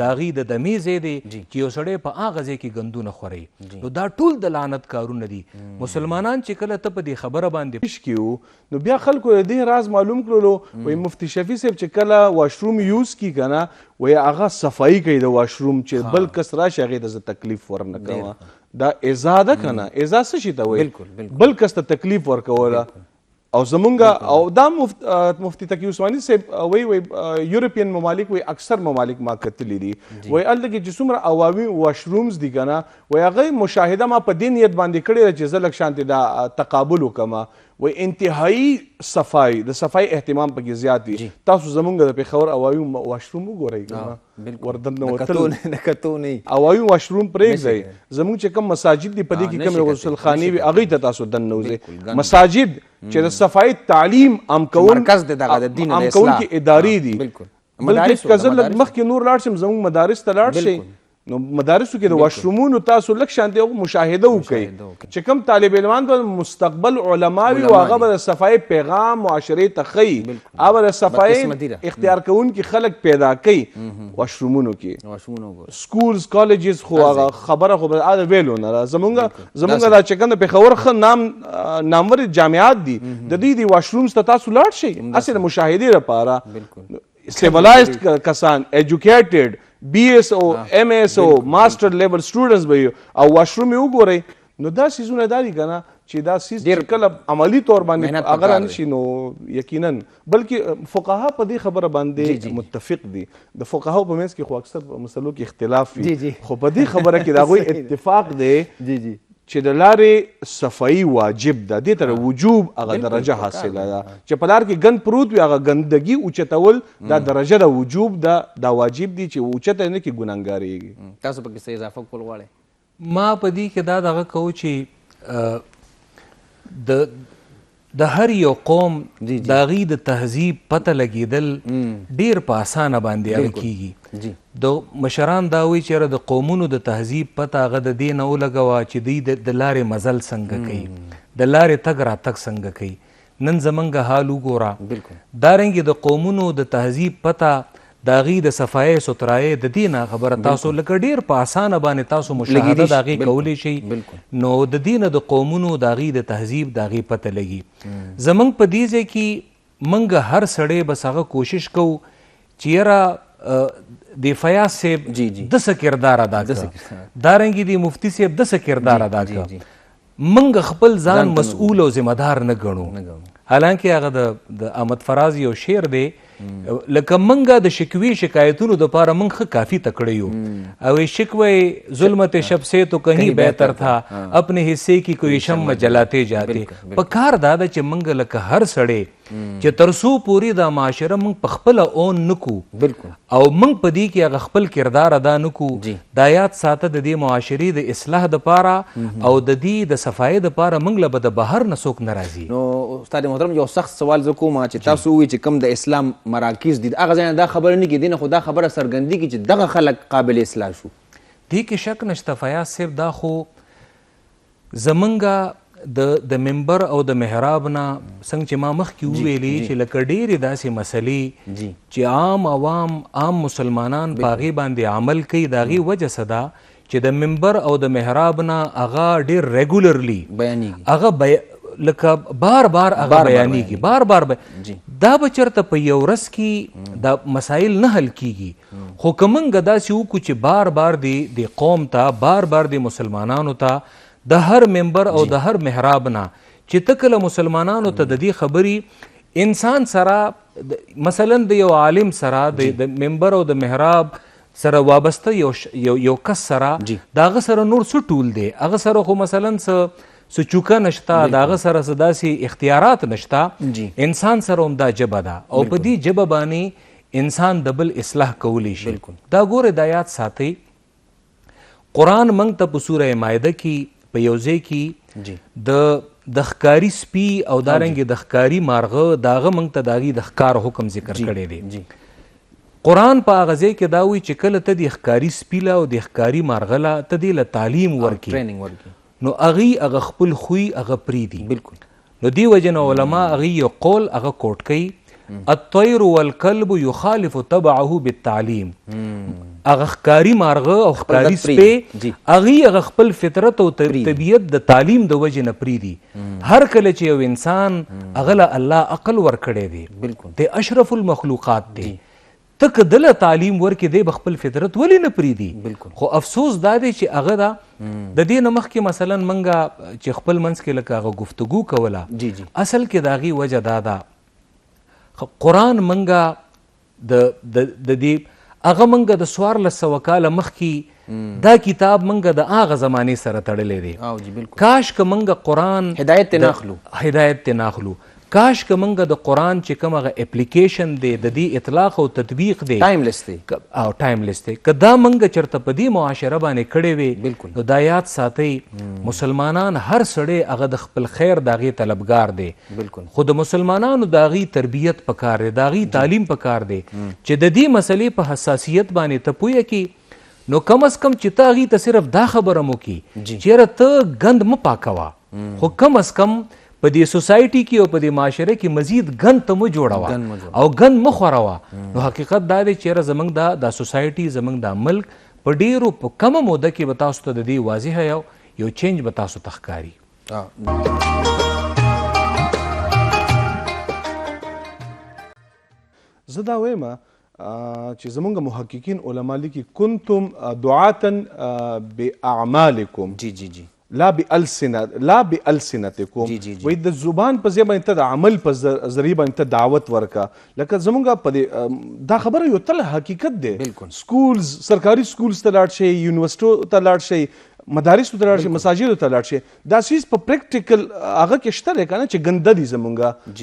د هغې د دمې ځای دی چې یو سړی په هغه ځای کې ګندونه خورئ، نو دا ټول د لعنت کارونه دي. مسلمانان چې کله ته په دې خبره باندې پیش کیو نو بیا خلکو د دې راز معلوم کړلو، وایي مفتی شفیع صاحب چې کله واشروم یوز کی کنه وایي هغه صفایي کوي د واشروم، چې بل کس راشي هغې ته زه تکلیف ورنه کومه. دا ایذا ده کنه، ایذا څه شي ته وایي؟ بل کس ته تکلیف ورکوله. او زمونږ او دا مفتی تقی عثماني صاحب وایي یورپین ممالک وایي اکثر ممالک ما کتلي دي، وایي هلته کې چې څومره عوامي واشرومز دي کنه، وایي هغې مشاهده ما په دې نیت باندې کړې ده چې زه لږ شانتې دا تقابل وکړم. وایي انتهایی صفای د صفای اهتمام پکې زیات دي. تاسو زمونږ د پېښور عوامي واشروم وګورئ کنه، وردن وتل عوامي واشروم پرېږدئ. زمونږ چې کوم مساجد دي په دې کې کومې غسل خانې وي هغې ته تاسو دننوځئ. مساجد چې د صفای تعلیم عام کوونکي ادارې دي، بلکې که زه لږ مخکې نور لاړ شم زموږ مدارس ته لاړ شئ نو مدارسو کې د واشرومونو تاسو لږ شانتې مشاهده وکړئ چې کوم طالب علمان به مستقبل علما وي او هغه به د صفای پیغام معاشرې ته ښیي، هغه به د صفای اختیار کوونکي خلک پیدا کوي واشرومونو کې. سکولز کالجز خو هغه خبره خو به ویلو نه، زمونږ دا چې کوم د پېښور ښه نامور جامعات دي د دوی د واشرومز ته تاسو لاړ شئ هسې د مشاهدې لپاره. سیولایزډ کسان، ایجوکیټډ، BSO MSO ماسټر لیول سټوډنټس به او واشروم یې وګورئ نو دا سیزونه دا دي کنه چې دا سیز کله عملی طور باندې اگر نشي نو یقینا، بلکې فقها په دې خبره باندې متفق دي. د فقهاو په منځ کې خو اکثر په مسلو کې اختلاف وي، خو په دې خبره کې د هغوی اتفاق دی چې د لارې صفایي واجب ده، دې ته وجوب هغه درجه حاصله ده چې په لار کې ګند پروت وي هغه ګندګي اوچتول دا درجه د وجوب ده، دا واجب دي چې اوچته نه کې ګناهګارېږي. تاسو پکې څه اضافه کول غواړئ؟ ما په دې کې دا دغه کوو چې د هر یو قوم د هغې د تهذیب پته لګېدل ډېر په اسانه باندې هغه کېږي. د مشران دا وایي چې د قومونو د تهذیب پته هغه د دې نه ولګوه چې دوی د لارې مزل څنګه کوي، د لارې تګ راتګ څنګه کوي. نن زمونږ حال وګوره، دارنګې د قومونو د تهذیب پته د هغې د صفایۍ سوترایۍ د دې نه خبره تاسو لکه ډېر په اسانه باندې تاسو مشاهده د هغې کولی شئ، نو د دې نه د قومونو د هغې د تهذیب د هغې پته لګي. زمونږ په دې ځای کې موږ هر سړی بس هغه کوشش کوو چې یاره د فیاض صاحب د څه کردار ادا کړه، دارنګې د مفتي صاحب د څه کردار ادا کړه. موږ خپل ځان مسؤول او ذمه دار نه ګڼو، حالانکه هغه د احمد فراز یو شعر دی لکه منګه د شکوی شکایتونو دپاره موږ ښه کافي تکړه یو، او شکوی ظلمت شب سے تو کہیں بہتر تھا اپنے حصے کی کوئی شمع جلاتے جاتے. په کار دا ده چې موږ لکه هر سړی چې تر څو پورې دا معاشره موږ په خپله اون نه کړو او موږ په دې کې هغه خپل کردار ادا نه کړو، دا یاد ساته د دې معاشرې د اصلاح دپاره او د دې د صفایۍ دپاره موږ له به د بهر نه څوک نه راځي. نو استاد محترم یو سخت سوال زه کوم چې تاسو ووایئ چې کوم د اسلام مراکز دي هغه ځای نه دا خبره نه کېدي نه، خو دا خبره څرګندي کړي چې دغه خلک قابل اصلاح شو. دې کې شک نشته فیاض صاحب، دا خو زمونږ د منبر او د محراب نه څنګه چې ما مخکې وویلې چې لکه ډېرې داسې مسلې چې عام عوام عام مسلمانان په هغې باندې عمل کوي د هغې وجه څه ده چې د منبر او د محراب نه هغه ډېر ریګولرلی هغه لکه بار بار هغه بیانېږي بار بار دا به چېرته په یو ورځ کې دا مسایل نه حل کیږي خو که موږ داسې وکړو چې بار بار د قوم ته بار بار د مسلمانانو ته د هر منبر او د هر محراب نه چې ته کله مسلمانانو ته د دې خبرې انسان سره مثلا د یو عالم سره د منبر او د محراب سره وابسته یو کس سره د هغه سره نور څه ټول دی هغه سره خو مثلا څه چوکه نشته د هغه سره څه داسې اختیارات نشته انسان سره هم دا ژبه ده او په دې ژبه باندې انسان د بل اصلاح کولی شي دا ګوره د آیات ساتئ قرآن موږ ته په سوره مائده کې په یو ځای کې د ښکاري سپي او دارنګې د ښکاري مارغه د هغه موږ ته د هغې د ښکار حکم ذکر کړی دی قرآن په هغه ځای کې دا وایي چې کله ته د ښکاري سپي له او د ښکاري مارغه له ته دې له تعلیم ورکړي نو هغې خپل خوی هغه پرېږدي نو دې وجې نه علما هغې یو قول هغه کوټ کوي الطیر والکلب یخالف طبعه بالتعلیم هغه ښکاري مارغه او ښکاري سپی هغې هغه خپل فطرت او طبیعت د تعلیم د وجې نه پرېږدي هر کله چې یو انسان هغه له الله عقل ورکړی دی د اشرف المخلوقات دی ته که دله تعلیم ورکې دی به خپل فطرت ولې نه پرېږدي خو افسوس دا دی چې هغه ده د دې نه مخکې مثلا موږ چې خپل منځ کې لکه هغه گفتگو کوله اصل کې د هغې وجه دا ده قرآن منګه د دې هغه منګه د 1400 کاله مخکې دا کتاب منګه د هغه زمانې سره تړلی دی کاش که منګه قرآن هدایت ته ناخلو کاش که منګه د قرآن چې کوم هغه اپلیکیشن دی د دې اطلاق او تطبیق دی ټایملیس دی که دا منګه چېرته په دې معاشره باندې کړی وی نو دا یاد ساتئ مسلمانان هر سړی هغه د خپل خیر د هغې طلبګار دی خو د مسلمانانو د هغې تربیت پکار دی د هغې تعلیم پکار دی چې د دې مسلې په حساسیت باندې ته پوهه کړي نو کم از کم چې ته هغې ته صرف دا خبره مو کړي چېرې ته ګند مه پاکوه خو کم از کم په دې سوسایټي کې او په دې معاشره کې مزید ګند ته مه جوړوه او ګند مه خوروه نو حقیقت دا دی چېرې زموږ دا سوسایټي زموږ دا ملک په ډېرو په کمه موده کې به تاسو ته د دې واضحه یو چینج به تاسو ته ښکاري زه دا وایم چې زمونږ محققین علما لیکي کنتم دعاتا باعمالکم لا بالسنتکم وای د زبان په ځای باندې ته د عمل په ذریعه باندې ته دعوت ورکا لکه زمونږ په دا خبره یو تل حقیقت دی سکولز سرکاري سکولز ته لاړ شئ یونیورسټو ته لاړ شئ مدارس ته لاړ شئ مساجدو ته لاړ شئ دا څیز په پریکټیکل هغه کې شته دی که نه چې ګنده دي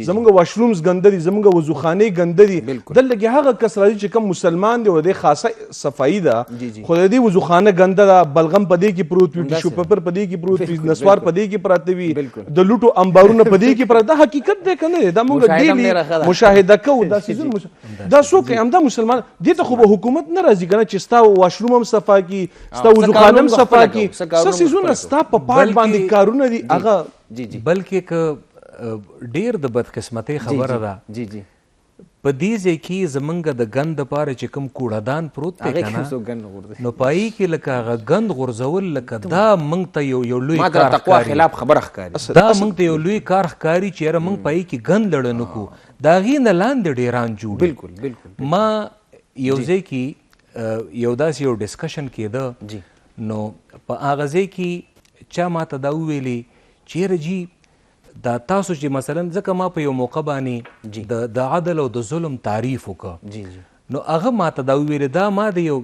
زمونږ واشرومز ګنده دي زمونږ وضوخانې ګنده دي دلته کې هغه کس راځي چې کوم مسلمان دی او د خاصه صفایي ده خو د دې وضوخانه ګنده ده بلغم په دې کې پروت وي ټیشو پیپر په دې کې پروت وي نسوار په دې کې پراته وي د لوټو انبارونه په دې کې پراته دا حقیقت دی که نه دی دا موږ ډیلي مشاهده کوو دا څیزونه دا څوک همدا مسلمان دې ته خو به حکومت نه راځي که نه چې ستا واشروم هم صفا کړي ستا وضوخانه هم صفا کړي څه څیزونه ستا په پاټ باندې کارونه دي هغه بلکې که ډېر د بدقسمتۍ خبره ده په دې ځای کې زمونږ د ګند دپاره چې کوم کوړهدان پروت دی که نه نو په هغې کې لکه هغه ګند غورځول لکه دا موږ ته یو لوی کار ښکاري دا موږ ته یو لوی کار ښکاري چې یاره موږ په هغې کې ګند لړه نه کړو د هغې نه لاندې ډېران جوړ ما یو ځای کې یو داسې یو ډسکشن کېده نو په هغه ځای کې چا ما ته دا وویلې چې یاره جي دا تاسو چې مثلا ځکه ما په یو موقع باندې د عدل او د ظلم تعریف وکړه نو هغه ما ته دا وویلې دا ما د یو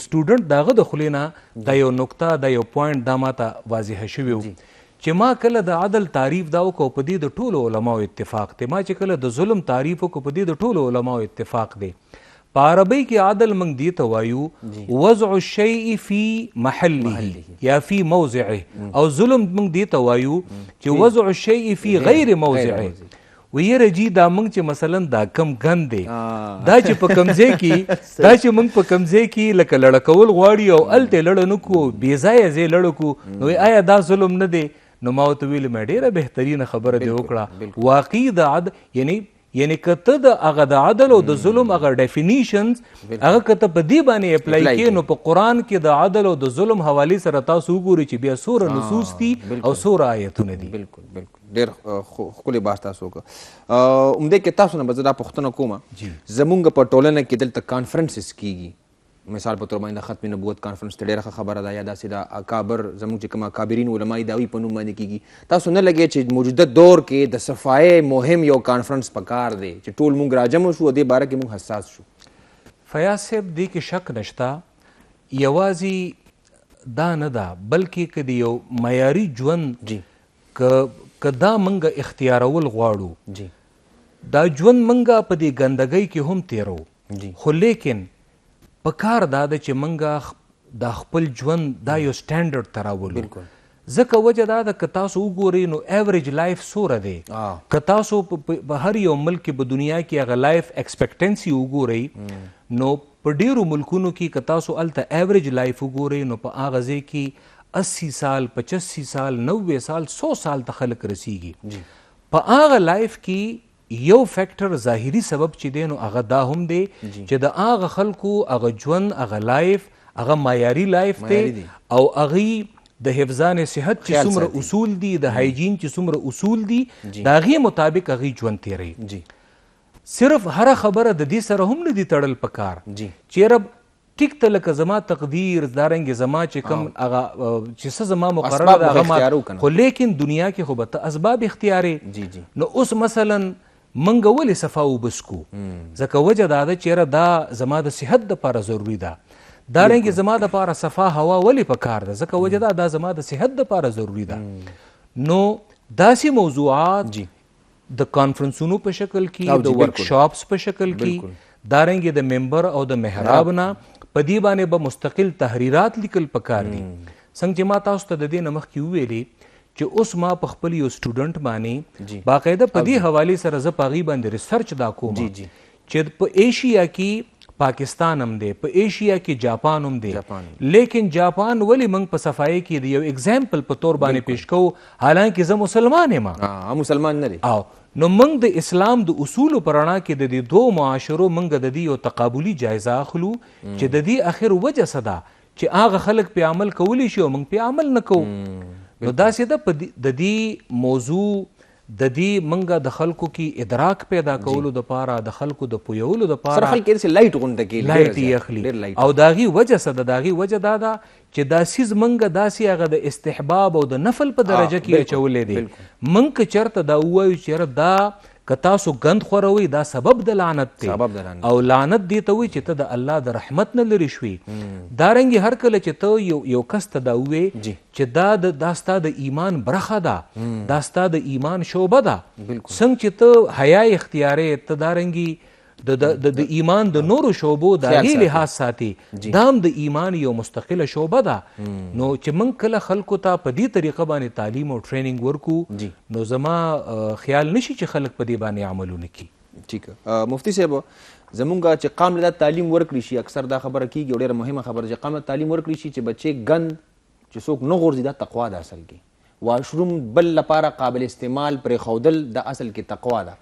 سټوډنټ د هغه د خولې نه دا یو نقطه دا یو پوینټ دا ما ته واضحه شوی و چې ما کله د عدل تعریف دا وکړو په دې د ټولو علماو اتفاق دی ما چې کله د ظلم تعریف وکړو په دې د ټولو علماو اتفاق دی په عربی کې عدل موږ دې ته وایو وضع الشیء فی محله یا فی موضعه او ظلم موږ دې ته وایو چې وضع الشیء فی غیر موضعه ویره جی دا موږ چې مثلا دا کم ګند دی دا چې په کم ځای کې دا چې موږ په کم ځای کې لکه لړه کول غواړي او هلته لړه نه کړو بې ځایه ځای لړه کړو نو آیا دا ظلم نه دی نو ما ورته ویلې مې ډېره بهترینه خبره دې وکړه واقعي د عدل یعنی کته د هغه د عدل او د ظلم هغه ډیفینیشنز هغه کته په دې باندې اپلای کې نو په قرآن کې د عدل او د ظلم حوالې سره تاسو وګورئ چې بیا څومره نصوص دي او څومره آیتونه دي. بالکل ډېر ښکلی بحث تاسو وکړه. همدې کې تاسو نه به زه دا پوښتنه کومه زمونږ په ټولنه کې دلته کانفرنسز کیږي، مثال په تور باندې ختم نبوت کانفرنس ته ډېره ښه خبره ده یا داسې د اکابر زموږ چې کوم اکابرین علما دي د هغوی په نوم باندې کیږي. تاسو نه لګی چې موجوده دور کې د صفای مهم یو کانفرنس پکار دی چې ټول موږ راجمع شو او دې باره کې موږ حساس شو؟ فیاض صاحب دې کې شک نشته، یوازې دا نه ده بلکې که د یو معیاري ژوند که دا موږ اختیارول غواړو دا ژوند موږ په دې ګندګۍ کې هم تیرو، خو لیکن په کار دا ده چې موږ دا خپل ژوند دا یو سټینډرډ ته راولو. ځکه وجه دا ده که تاسو وګورئ نو ایوریج لایف څومره دی، که تاسو په هر یو ملک کې په دنیا کې هغه لایف ایکسپیکټنسي وګورئ نو په ډېرو ملکونو کې که تاسو هلته ایوریج لایف وګورئ نو په هغه ځای کې 80 سال 85 سال 90 سال 100 سال ته خلک رسیږي. په هغه لایف کې یو فیکٹر ظاهري سبب چې دی نو هغه دا هم دی چې د هغه خلکو هغه ژوند هغه لایف هغه معیاري لایف دی او هغې د حفظان صحت چې څومره اصول دي د هایجین چې څومره اصول دي د هغې مطابق هغې ژوند تیروي. صرف هره خبره د دې سره هم نه دي تړل پکار چیرې ټیک ته لکه زما تقدیر دارنګې زما چې کوم هغه چې څه زما مقرره ده هغه خو لیکن دنیا کې خو به ته اسباب اختیارې. نو اوس مثلا منګه ولې صفا وبسکو ځکه وجه دا ده چیرې دا زما د صحت دپاره ضروري ده، دارنګې زما دپاره صفا هوا ولې پکار ده ځکه وجه دا زما د صحت دپاره ضروري ده. نو داسې موضوعات د کانفرنسونو په شکل کې د ورکشاپس په شکل کې دارنګې د ممبر او د محراب نه په دې باندې به مستقل تحریرات لیکل پکار دي. څنګه چې ما تاسو ته د دې نه مخکې وویلې چې اوس ما په خپل یو سټوډنټ باندې باقاعده په دې حوالې سره زه په هغې باندې ریسرچ دا کوم چې په ایشیا کې پاکستان هم دی، په ایشیا کې جاپان هم دی، لیکن جاپان ولې موږ په صفایي کې د یو اگزامپل په طور باندې پیش کوو حالانکه زه مسلمان یم مسلمان نه دی. نو موږ د اسلام د اصولو په رڼا کې د دې دوه معاشرو موږ د دې یو تقابلي جایزه اخلو چې د دې اخر وجه څه ده چې هغه خلک پې عمل کولی شي او موږ پې عمل نه کوو. نو داسې ده د دې موضوع د دې موږ د خلکو کې ادراک پیدا کولو دپاره د خلکو د پویولو دپاره خلک یې لایټ غونډه کې لایټ یې اخلي او د هغې وجه څه ده د هغې وجه دا ده چې دا څیز موږ داسې هغه د استحباب او د نفل په درجه کې اچولی دی. موږ که چېرته دا ووایو چېرې دا که تاسو گند خوروئ دا سبب د لعنت دی او لعنت دې ته وایي چې ته د الله د رحمت نه لرې شوې. دارنګې هر کله چې ته یو کس ته دا ووایې چې دا ستا د ایمان برخه ده، دا ستا د ایمان شعبه ده، څنګه چې ته حیا اختیارې ته دارنګې د ایمان د نورو شعبو د هغې لحاظ ساتي دا هم د ایمان یو مستقله شعبه ده. نو چې موږ کله خلکو ته په دې طریقه باندې تعلیم او ټریننګ ورکو نو زما خیال نشي چې خلک په دې باندې عملونه کوي. ٹھیک مفتی صاحب زمونږ چې قام له تعلیم ورکړي شي اکثر دا خبره کیږي او ډېره مهمه خبره چې قام له تعلیم ورکړي شي چې بچې ګند چې څوک نه غورځي دا تقوا ده اصل کې، واشروم بل لپاره قابل استعمال پرېښودل د اصل کې تقوا ده.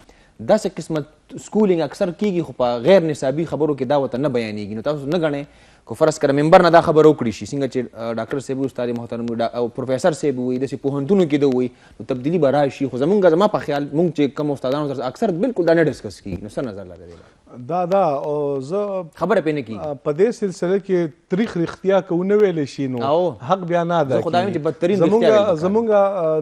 داسې قسمه سکولینګ اکثر کیږي خو په غیر نصابي خبرو کې دا ورته نه بیانېږي. نو تاسو نه ګڼئ که فرض کړه ممبر نه دا خبره وکړي شي څنګه چې ډاکټر صاحب استاد محترم او پروفیسر صاحب وایي داسې پوهنتونو کې ده وایي نو تبدیلي به راشي. خو زما په خیال موږ چې کوم استادانو سره اکثر بالکل دا نه ډسکس کیږي. نو څه نظر لرئ دا او زه خبره پې نه کیږي په دې سلسله کې تاریخ رښتیا که ونه ویلی شي نو حق بیا نه ادا کېږي. زمونږ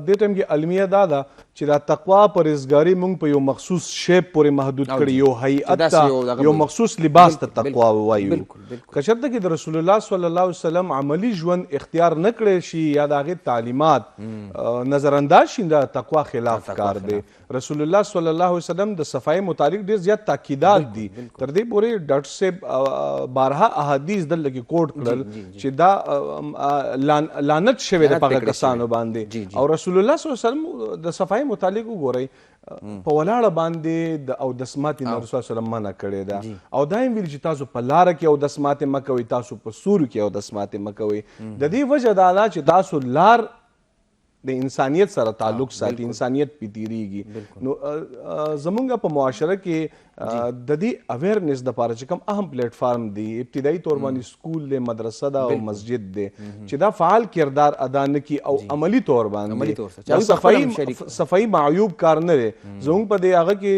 دې ټایم کې المیه دا ده چې دا تقوا پرهیزګاري موږ په یو مخصوص شی پورې محدود کړي، یو هیئت ته یو مخصوص لباس ته تقوا ووایو. که چېرته کې د رسول الله صلی الله علیه وسلم عملی ژوند اختیار نه کړی شي یا د هغې تعلیمات نظرانداز شي دا تقوا خلاف کار دی. رسول الله صلی الله علیه وسلم د صفای متعلق ډېر زیات تاکیدات دي تر دې پورې ډاکټر صاحب بارها احادیث دلته کې کوټ کړل چې دا لعنت شوی د هغه کسانو باندې. او رسول الله صلی الله علیه وسلم د صفای متعلق وګورئ په ولاړه باندې د اودس ماتې نه رسول الله صلی الله علیه وسلم منع کړې ده او دا یې ویل چې تاسو په لاره کې اودس ماتې مه کوئ، تاسو په سورو کې اودس ماتې مه کوئ. د دې وجه دا ده چې تاسو لار د انسانیت سره تعلق ساتي، انسانیت پې تیریږي. نو زمونږ په معاشره کې د دې اویرنس دپاره چې کوم اهم پلیټ فارم دی، ابتدایي طور باندې سکول دی، مدرسه ده او مسجد دی، چې دا فعال کردار ادا نه کړي او عملی طور باندې صفایي معیوب کار نه دی. زمونږ په دې هغه کې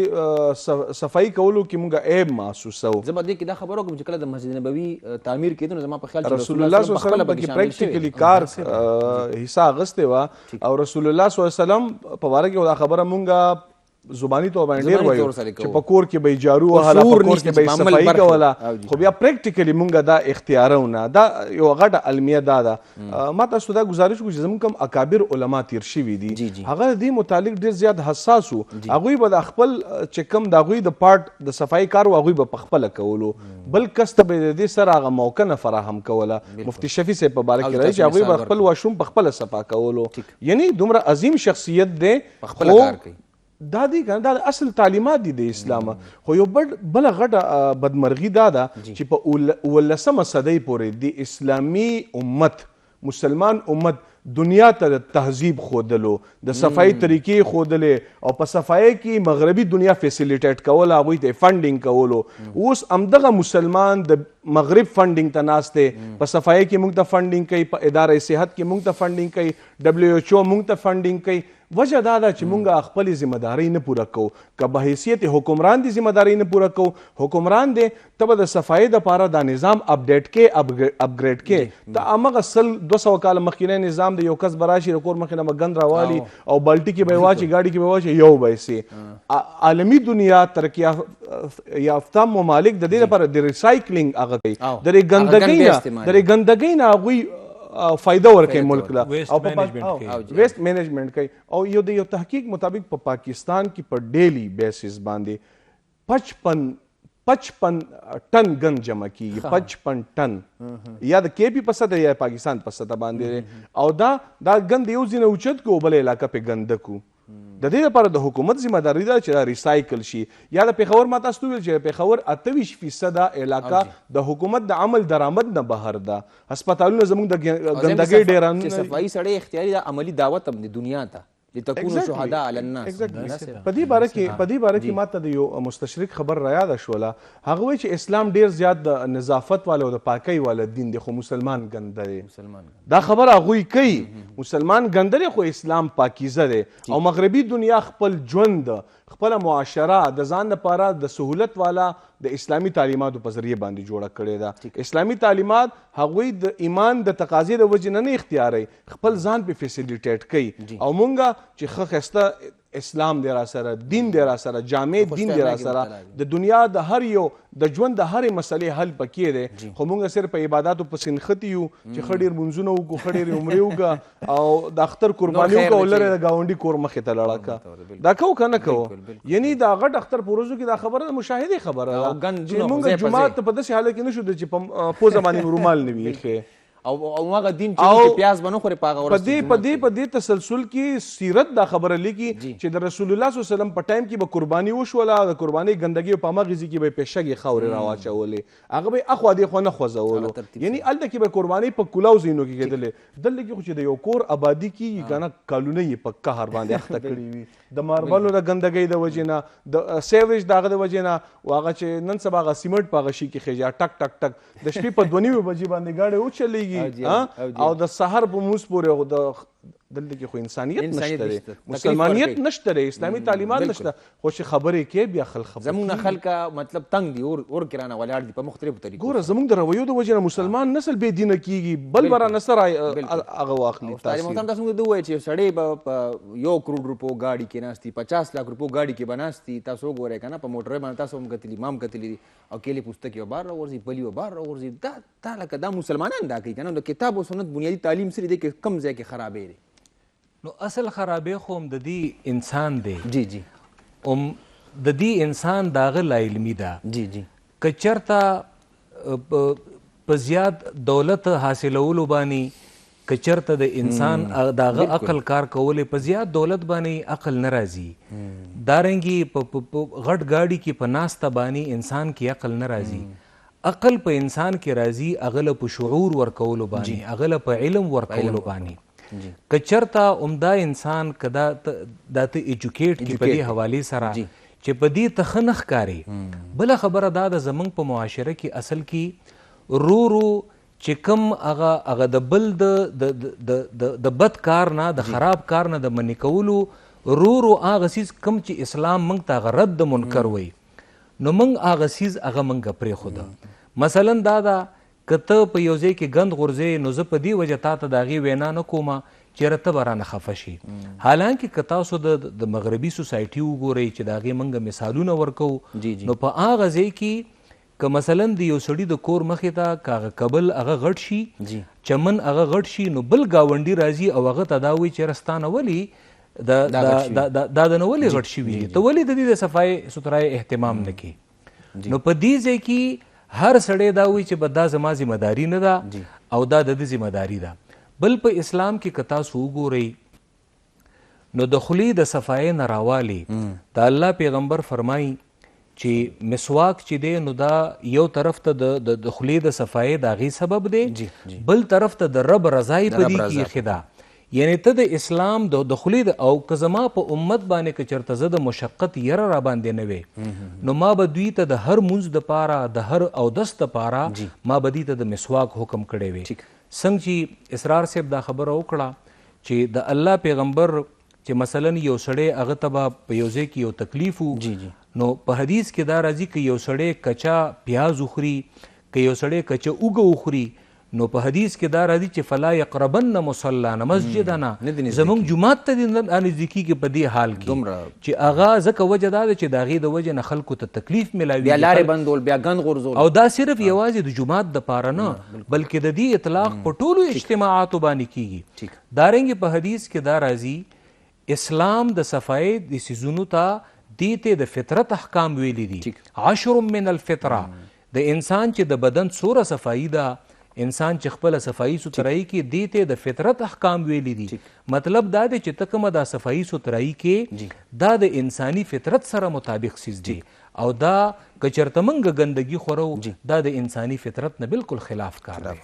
صفایي کولو کې مونږ عیب محسوسوو. زه به دې کې دا خبره وکړم چې کله د مسجد نبوي تعمیر کېده نو زما په خیال رسول الله صلی الله علیه وسلم پکې پریکټیکلی کار حصہ اغستې وه او رسول الله صلی الله علیه وسلم په باره کې دا خبره مونږ زبانی طور باندې ډېر وایو چې په کور کې به جارو وهله، په کور کې به صفایي کوله، خو بیا پریکټیکلی مونږ دا اختیارونه. دا یو غټه المیه دا ده. ما تاسو دا گزارش کوم چې زموږ کوم اکابر علما تیر شوي دي هغه دې متعلق ډېر زیات حساس وو. هغوی به د خپل چې کوم د هغوی د پارټ د صفایي کار و هغوی به پخپله کولو، بل کس ته به د دې سره هغه موقع نه فراهم کوله. مفتي شفیع صاحب په باره کې راځي چې هغوی به خپل واشروم پخپله صفا کولو. یعنی دومره عظیم شخصیت دی، خپله کار کوي. دا دی کنه دا اصل تعلیمات دي د اسلام. خو یو بل غټه بدمرغي دا ده چې په 19مه صدۍ پورې د اسلامي امت، مسلمان امت دنیا ته د تهذیب ښودلو، د صفایي طریقې ښودلې او په صفایي کې مغربي دنیا فیسیلیټیټ کول، هغوی ته فنډینګ کولو. اوس همدغه مسلمان د مغرب فنډینګ ته ناست دی، په صفایي کې موږ ته فنډینګ کوي، په اداره صحت کې موږ ته فنډینګ کوي، WHO موږ ته فنډینګ کوي. وجه دا ده چې مونږ خپل ذمہداري نه پوره کوو. که به حیثیت حکمران دی ذمہداري نه پوره کوو، حکمران دی ته به د صفایي دپاره دا نظام اپډیټ کې، اپګریډ کې. د همغه 200 کاله مخکینی نظام د یو کس به راشي د کور مخې نه به ګند راوالي او بالټي کې به یې واچي، ګاډي کې به یې واچي، یو به یې سي. عالمي دنیا ترقي یافته ممالک د دې لپاره د ریسایکلینګ هغه کوي، د ګندګۍ نه هغوی فائدہ ورکوي ملک له او ویسٹ مینجمنٹ کوي. او یو د یو تحقیق مطابق په پاکستان کې په ډیلی بیسس باندې 55 ټن ګند جمع کیږي. 55 ټن یا د کې پی په سطح یا پاکستان په سطح باندې. او دا ګند یو ځینې اوچت کو بل علاقه په ګنده کو. د دې لپاره د حکومت ذمہ داری ده چې دا ریسایکل شي. یا د پیښور ما تاسو ویل چې پیښور 28% علاقه د حکومت د عمل درآمد نه بهر ده. هسپتالونه زموږ د ګندګۍ ډېر چې صفایي سړی اختیاري د عملي دعوت هم د دنیا ته لتكونوا شهداء على الناس. په دې باره کې ماته د یو مستشرق خبر را یاده شوله. هغه وایي چې اسلام ډېر زیات د نظافت والا او د پاکۍ والا دین دی، خو مسلمان ګنده دی. دا خبره هغوی کوي، مسلمان ګنده دی خو اسلام پاکیزه دی. او مغربي دنیا خپل ژوند، خپله معاشره د ځان لپاره د سهولت والا د اسلامي تعلیماتو په ذریعه باندې جوړه کړې ده. اسلامي تعلیمات هغوی د ایمان د تقاضې د وجې نه اختیاروي، خپل ځان په فیسیلیټیټ کوي. او مونږه چې ښه ښایسته اسلام دی را سره، دین دی را سره، جامع دین دی را سره، د دنیا د هر یو د ژوند د هرې مسلې حل پکې دی. خو مونږ صرف په عباداتو پسې نښتي یو چې ښه ډېر مونځونه وکړو، ښه ډېرې عمرې وکړه او د اختر قرباني وکړه او لرې د ګاونډي کور مخې ته لاړه کړه. دا کوو که نه کوو؟ یعنی دا غټ اختر په ورځو کې دا خبره د مشاهدې خبره ده چې مونږ جومات ته په داسې حالت کې نه شو چې په پوزه باندې رومال نه وي ایښی او هغه دین چې پیاز به نه خوري په هغه ورځ. په دې تسلسل کې سیرت دا خبره لیکي چې د رسول الله صلی الله علیه وسلم په ټایم کې به قرباني وشوله، د قربانۍ ګندګۍ په هماغه ځای کې به یې پیشکې خاورې راواچولې، هغه به یې اخوا دېخوا نه خوځولو. یعنی هلته کې به قربانۍ په کلاو ځایونو کې کېدلې. دلته کې خو چې د یو کور آبادي کېږي که نه، کالونه یې په قهر باندې اخته کړي وي د ماربلو د ګندګۍ د وجې نه، د سیوریج د هغه د وجې نه. او هغه چې نن سبا هغه سیمنټ په هغه شي کې خېږي ټک ټک ټک د شپې په 2:30 بجې باندې ګاډی وچلېږي او د سحر په موس پورې. دلته کې خو انسانیت نشته دی، مسلمانیت نشته دی، اسلامي تعلیمات نشته. خو چې خبرې کې بیا خلک زموږ نه خلکه مطلب تنګ دي اور کې رانه ولاړ دي په مختلفو طریقو. ګوره زموږ د رویو د وجې نه مسلمان نسل بې دینه کېږي، بل به رانه سره هغه واخلي. تاسو موږ ته ووایئ چې سړی به په 1 کروڑ روپو ګاډي کې ناست دي، 50 لک روپو ګاډي کې به ناست دي. تاسو وګورئ که نه په موټرۍ باندې تاسو هم کتلي، ما هم کتلي دي، او کیلې پوستکي به بار راغورځي، بلي به بار راغورځي. دا لکه دا مسلمانان دا کوي که نه؟ د کتاب او سنت بنیادي تعلیم سره دی کې کم ځای کې خرابې دی. نو اصل خرابې خو هم د دې انسان دی. جی د دې انسان د هغه لا علمي ده. که چېرته په زیات دولت حاصلولو باندې، که چېرته د انسان د هغه عقل کار کولی په زیات دولت باندې عقل نه راځي. دارنګې په غټ ګاډي کې په ناسته باندې انسان کې عقل نه راځي. عقل په انسان کې راځي هغه له په شعور ورکولو باندې، هغه له په علم ورکولو باندې. که چرته عمده انسان که دا ته ایجوکیټ کړي په دې حوالې سره چې په دې ته ښه نه ښکاري. بله خبره دا ده زموږ په معاشره کې اصل کې رو چې کوم هغه د بل د بد کار نه د خراب کار نه د منې کولو رو هغه څیز کوم چې اسلام موږ ته هغه رد منکر وایي نو موږ هغه څیز هغه موږ پرېښوده. مثلا دا ده که ته په یو ځای کې ګند غورځې نو زه په دې وجه تا ته د هغې وینا نه کومه چېرې ته به رانه خفه شي. حالانکې که تاسو د مغربي سوسایټي وګورئ چې د هغې موږ مثالونه ورکوو نو په هغه ځای کې که مثلا د یو سړي د کور مخې ته که هغه کبل هغه غټ شي چمن هغه غټ شي نو بل ګاونډي راځي او هغه ته دا وایي چې ستا نه ولې دا د نه ولې غټ شوي ته ولې د دې د صفای سترای اهتمام نه کوي. نو په دې ځای کې هر سړی دا وایي چې به دا زما ذمہداري نه ده او دا د ده ذمہداري ده. بل په اسلام کې که تاسو وګورئ نو د خولې د صفایۍ نه راوالې د الله پیغمبر فرمایي چې مسواک چې دی نو دا یو طرف ته د خولې د صفایۍ د هغې سبب دی بل طرف ته د رب رضایي په دې کې ایښې ده. یعنی ته د اسلام د خولې او که زما په امت باندې که چېرته زه د مشقت یره را باندې نه وې نو ما به دوی ته د هر مونځ دپاره د هر اودس دپاره ما به دوی ته د مسواک حکم کړی وی. څنګه چې اسرار صاحب دا خبره وکړه چې د الله پیغمبر چې مثلا یو سړی هغه ته به په یو ځای کې یو تکلیف و نو په حدیث کې دا راځي که یو سړی کچا پیاز وخوري که یو سړی کچا اوږه وخوري نو په حدیث کې دا راځي چې فلا یقربن مصلانا مسجدنا زموږ جومات ته دې نږدې کېږي په دې حال کې چې هغه ځکه وجه دا ده چې د هغې د وجې نه خلکو ته تکلیف میلاوي بیا لارې بندول بیا ګند غورځول او دا صرف یوازې د جومات دپاره نه بلکې د دې اطلاق په ټولو اجتماعاتو باندې کېږي. دارنګې په حدیث کې دا راځي اسلام د صفایۍ د څیزونو ته دې ته د فطرت احکام ویلي دي. 10 من الفطره د انسان چې د بدن څوره صفایي ده انسان چې خپله صفایي سترایي کې دې ته د فطرت احکام ویلي دي. مطلب دا دی چې ته کومه دا صفایي سترایي کې دا د انساني فطرت سره مطابق څیز دی او دا که چېرته موږ ګندګي خورو دا د انساني فطرت نه بالکل خلاف کار دی.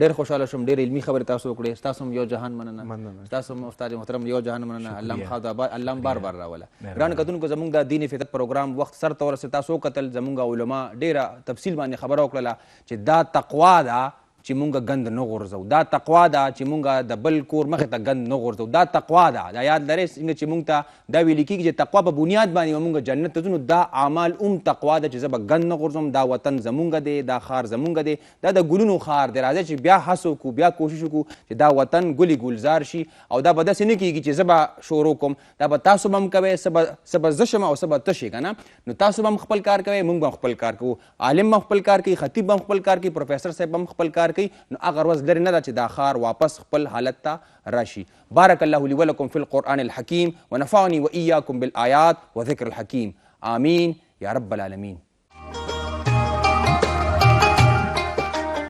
ډېر خوشحاله شوم ډېر علمي خبرې تاسو وکړې. ستاسو هم یو جهان مننه ستاسو هم استاد محترم یو جهان مننه. الله هم ښه آباد الله هم بار بار راوله. ګرانو کتونکو زموږ د دین فطرت پروګرام وخت سر ته ورسېد. تاسو وکتل زموږ علما ډېره تفصیل باندې خبره وکړله چې دا تقوا ده چې مونږ ګند نه غورځو. دا تقوا ده چې مونږ د بل کور مخې ته ګند نه غورځو. دا تقوا ده. دا یاد لرئ څنګه چې مونږ ته دا ویل کېږي چې تقوا په بنیاد باندې به مونږ جنت ته ځو نو دا اعمال تقوا ده چې زه به ګند نه غورځم. دا وطن زمونږ دی دا ښار زمونږ دی دا د ګلونو ښار دی. راځئ چې بیا هڅه وکړو بیا کوشش وکړو چې دا وطن ګلي ګلزار شي او دا به داسې نه کېږي چې زه به شروع کوم دا به تاسو به هم کوئ څه به زه شم او څه به ته شئ که نه. نو تاسو به هم خپل کار کوئ موږ به هم خپل کار کوو. عالم به خپل کار کوي خطیب به هم خپل کار کوي پروفیسر صاحب به هم خپل کار کوي. نو هغه ورځ لرې نه ده چې دا ښار واپس خپل حالت ته راشي. بارک الله لي ولكم في القرآن الحكيم ونفعني وإياكم بالآيات وذكر الحكيم آمين يا رب العالمين.